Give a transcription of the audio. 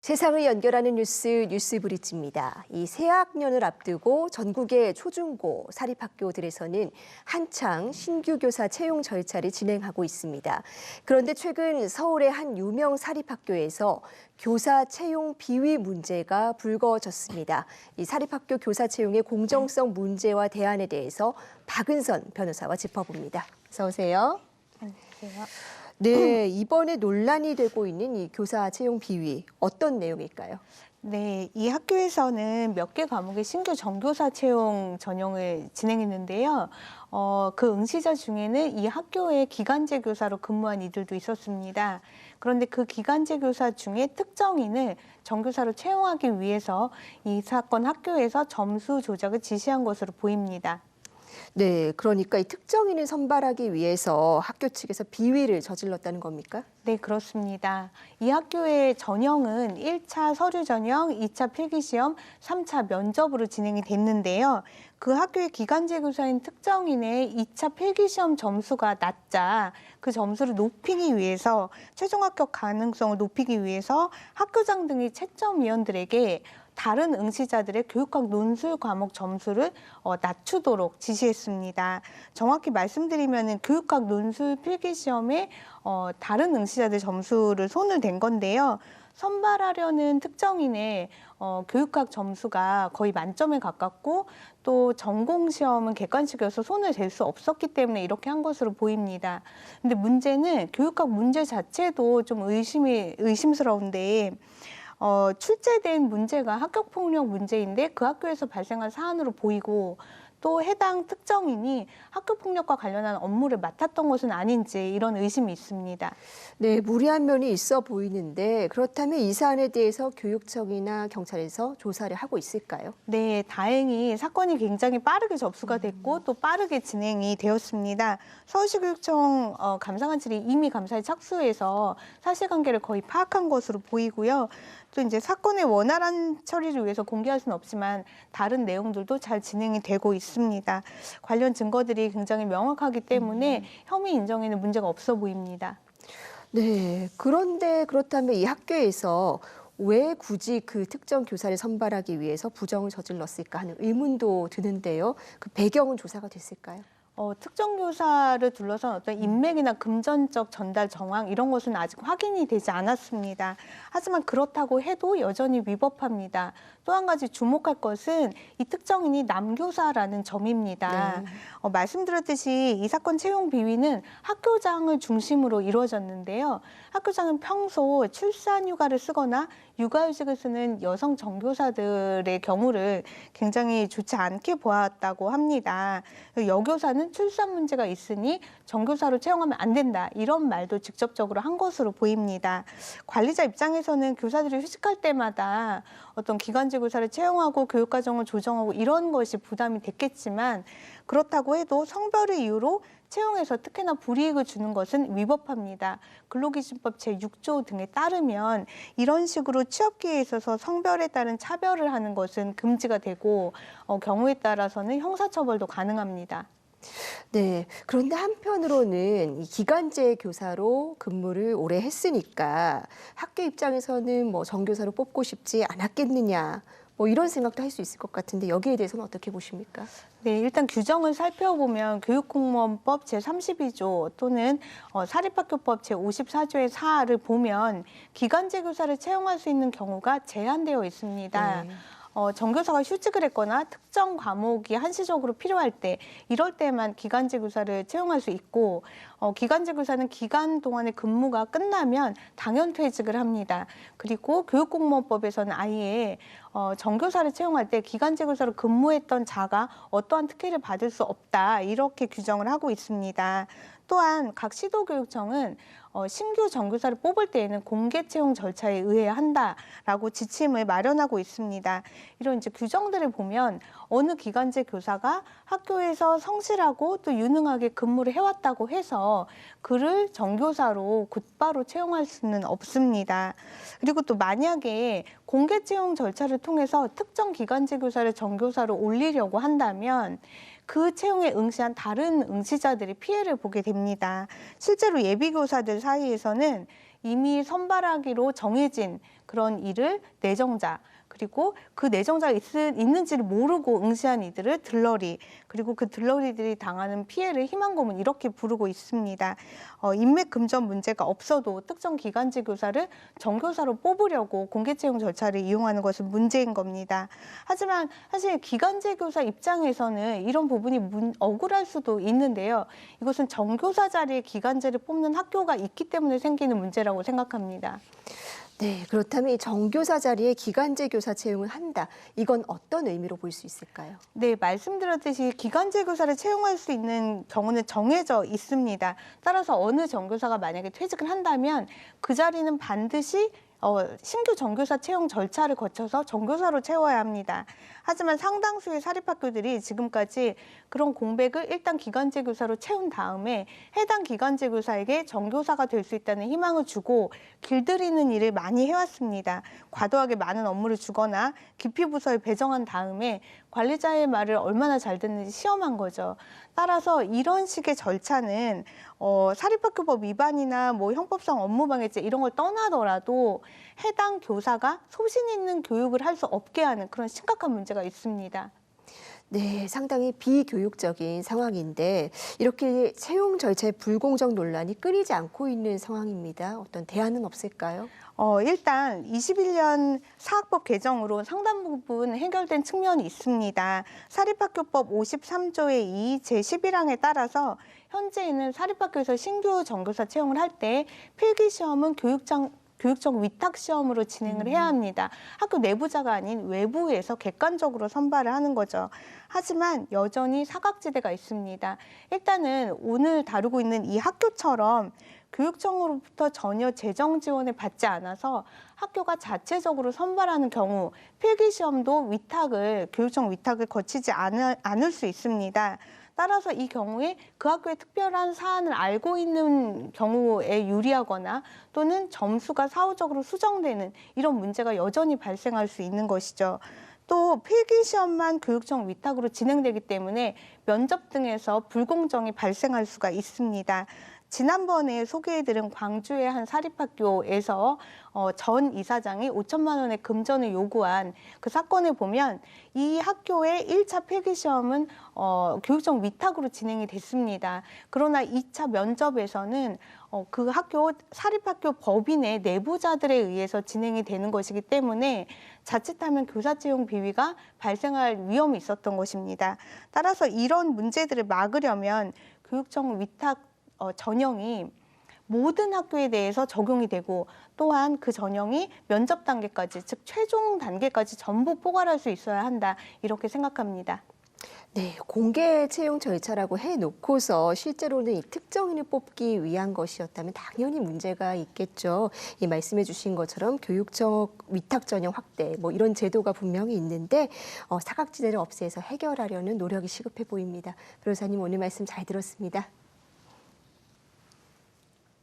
세상을 연결하는 뉴스 뉴스브리지입니다. 이 새학년을 앞두고 전국의 초중고 사립학교들에서는 한창 신규 교사 채용 절차를 진행하고 있습니다. 그런데 최근 서울의 한 유명 사립학교에서 교사 채용 비위 문제가 불거졌습니다. 이 사립학교 교사 채용의 공정성 문제와 대안에 대해서 박은선 변호사와 짚어봅니다. 어서 오세요. 안녕하세요. 네, 이번에 논란이 되고 있는 이 교사 채용 비위 어떤 내용일까요? 네, 이 학교에서는 몇 개 과목의 신규 정교사 채용 전형을 진행했는데요. 그 응시자 중에는 이 학교의 기간제 교사로 근무한 이들도 있었습니다. 그런데 그 기간제 교사 중에 특정인을 정교사로 채용하기 위해서 이 사건 학교에서 점수 조작을 지시한 것으로 보입니다. 네, 그러니까 이 특정인을 선발하기 위해서 학교 측에서 비위를 저질렀다는 겁니까? 네, 그렇습니다. 이 학교의 전형은 1차 서류 전형, 2차 필기시험, 3차 면접으로 진행이 됐는데요. 그 학교의 기간제 교사인 특정인의 2차 필기시험 점수가 낮자 그 점수를 높이기 위해서 최종 합격 가능성을 높이기 위해서 학교장 등이 채점위원들에게 다른 응시자들의 교육학 논술 과목 점수를 낮추도록 지시했습니다. 정확히 말씀드리면 교육학 논술 필기시험에 다른 응시자들 점수를 손을 댄 건데요. 선발하려는 특정인의 교육학 점수가 거의 만점에 가깝고 또 전공시험은 객관식이어서 손을 댈 수 없었기 때문에 이렇게 한 것으로 보입니다. 근데 문제는 교육학 문제 자체도 좀 의심스러운데 출제된 문제가 학교폭력 문제인데 그 학교에서 발생한 사안으로 보이고 또 해당 특정인이 학교폭력과 관련한 업무를 맡았던 것은 아닌지 이런 의심이 있습니다. 네, 무리한 면이 있어 보이는데 그렇다면 이 사안에 대해서 교육청이나 경찰에서 조사를 하고 있을까요? 네, 다행히 사건이 굉장히 빠르게 접수가 됐고 또 빠르게 진행이 되었습니다. 서울시교육청 감사관실이 이미 감사에 착수해서 사실관계를 거의 파악한 것으로 보이고요. 또 이제 사건의 원활한 처리를 위해서 공개할 수는 없지만 다른 내용들도 잘 진행이 되고 있습니다. 관련 증거들이 굉장히 명확하기 때문에 혐의 인정에는 문제가 없어 보입니다. 네, 그런데 그렇다면 이 학교에서 왜 굳이 그 특정 교사를 선발하기 위해서 부정을 저질렀을까 하는 의문도 드는데요. 그 배경은 조사가 됐을까요? 특정 교사를 둘러싼 어떤 인맥이나 금전적 전달 정황 이런 것은 아직 확인이 되지 않았습니다. 하지만 그렇다고 해도 여전히 위법합니다. 또 한 가지 주목할 것은 이 특정인이 남교사라는 점입니다. 네. 말씀드렸듯이 이 사건 채용 비위는 학교장을 중심으로 이루어졌는데요. 학교장은 평소 출산 휴가를 쓰거나 육아휴직을 쓰는 여성 정교사들의 경우를 굉장히 좋지 않게 보았다고 합니다. 여교사는 출산 문제가 있으니 정교사로 채용하면 안 된다. 이런 말도 직접적으로 한 것으로 보입니다. 관리자 입장에서는 교사들이 휴직할 때마다 어떤 기간제 교사를 채용하고 교육과정을 조정하고 이런 것이 부담이 됐겠지만 그렇다고 해도 성별을 이유로 채용에서 특히나 불이익을 주는 것은 위법합니다. 근로기준법 제6조 등에 따르면 이런 식으로 취업기회에 있어서 성별에 따른 차별을 하는 것은 금지가 되고 경우에 따라서는 형사처벌도 가능합니다. 네, 그런데 한편으로는 이 기간제 교사로 근무를 오래 했으니까 학교 입장에서는 뭐 정교사로 뽑고 싶지 않았겠느냐, 뭐 이런 생각도 할 수 있을 것 같은데 여기에 대해서는 어떻게 보십니까? 네, 일단 규정을 살펴보면 교육공무원법 제32조 또는 사립학교법 제54조의 4를 보면 기간제 교사를 채용할 수 있는 경우가 제한되어 있습니다. 네. 정교사가 휴직을 했거나 특정 과목이 한시적으로 필요할 때 이럴 때만 기간제 교사를 채용할 수 있고 기간제 교사는 기간 동안의 근무가 끝나면 당연 퇴직을 합니다. 그리고 교육공무원법에서는 아예 정교사를 채용할 때 기간제 교사로 근무했던 자가 어떠한 특혜를 받을 수 없다 이렇게 규정을 하고 있습니다. 또한 각 시도교육청은 신규 정교사를 뽑을 때에는 공개 채용 절차에 의해야 한다라고 지침을 마련하고 있습니다. 이런 이제 규정들을 보면 어느 기간제 교사가 학교에서 성실하고 또 유능하게 근무를 해왔다고 해서 그를 정교사로 곧바로 채용할 수는 없습니다. 그리고 또 만약에 공개 채용 절차를 통해서 특정 기간제 교사를 정교사로 올리려고 한다면 그 채용에 응시한 다른 응시자들이 피해를 보게 됩니다. 실제로 예비교사들 사이에서는 이미 선발하기로 정해진 그런 이를 내정자, 그리고 그 내정자가 있는지를 모르고 응시한 이들을 들러리, 그리고 그 들러리들이 당하는 피해를 희망고문 이렇게 부르고 있습니다. 인맥 금전 문제가 없어도 특정 기간제 교사를 정교사로 뽑으려고 공개 채용 절차를 이용하는 것은 문제인 겁니다. 하지만 사실 기간제 교사 입장에서는 이런 부분이 억울할 수도 있는데요. 이것은 정교사 자리에 기간제를 뽑는 학교가 있기 때문에 생기는 문제라고 생각합니다. 네, 그렇다면 이 정교사 자리에 기간제 교사 채용을 한다. 이건 어떤 의미로 볼 수 있을까요? 네, 말씀드렸듯이 기간제 교사를 채용할 수 있는 경우는 정해져 있습니다. 따라서 어느 정교사가 만약에 퇴직을 한다면 그 자리는 반드시 신규 정교사 채용 절차를 거쳐서 정교사로 채워야 합니다. 하지만 상당수의 사립학교들이 지금까지 그런 공백을 일단 기간제 교사로 채운 다음에 해당 기간제 교사에게 정교사가 될 수 있다는 희망을 주고 길들이는 일을 많이 해왔습니다. 과도하게 많은 업무를 주거나 기피 부서에 배정한 다음에 관리자의 말을 얼마나 잘 듣는지 시험한 거죠. 따라서 이런 식의 절차는 사립학교법 위반이나 뭐 형법상 업무방해죄 이런 걸 떠나더라도 해당 교사가 소신 있는 교육을 할 수 없게 하는 그런 심각한 문제가 있습니다. 네, 상당히 비교육적인 상황인데 이렇게 채용 절차의 불공정 논란이 끊이지 않고 있는 상황입니다. 어떤 대안은 없을까요? 일단 21년 사학법 개정으로 상당 부분 해결된 측면이 있습니다. 사립학교법 53조의 2 제11항에 따라서 현재는 사립학교에서 신규 정교사 채용을 할 때 필기시험은 교육청 위탁 시험으로 진행을 해야 합니다. 학교 내부자가 아닌 외부에서 객관적으로 선발을 하는 거죠. 하지만 여전히 사각지대가 있습니다. 일단은 오늘 다루고 있는 이 학교처럼 교육청으로부터 전혀 재정 지원을 받지 않아서 학교가 자체적으로 선발하는 경우 필기시험도 교육청 위탁을 거치지 않을 수 있습니다. 따라서 이 경우에 그 학교의 특별한 사안을 알고 있는 경우에 유리하거나 또는 점수가 사후적으로 수정되는 이런 문제가 여전히 발생할 수 있는 것이죠. 또 필기시험만 교육청 위탁으로 진행되기 때문에 면접 등에서 불공정이 발생할 수가 있습니다. 지난번에 소개해드린 광주의 한 사립학교에서 전 이사장이 5천만 원의 금전을 요구한 그 사건을 보면 이 학교의 1차 필기시험은 교육청 위탁으로 진행이 됐습니다. 그러나 2차 면접에서는 그 사립학교 법인의 내부자들에 의해서 진행이 되는 것이기 때문에 자칫하면 교사 채용 비위가 발생할 위험이 있었던 것입니다. 따라서 이런 문제들을 막으려면 교육청 위탁 전형이 모든 학교에 대해서 적용이 되고 또한 그 전형이 면접 단계까지, 즉 최종 단계까지 전부 포괄할 수 있어야 한다 이렇게 생각합니다. 네, 공개 채용 절차라고 해놓고서 실제로는 이 특정인을 뽑기 위한 것이었다면 당연히 문제가 있겠죠. 이 말씀해 주신 것처럼 교육청 위탁 전형 확대 뭐 이런 제도가 분명히 있는데 사각지대를 없애서 해결하려는 노력이 시급해 보입니다. 변호사님 오늘 말씀 잘 들었습니다.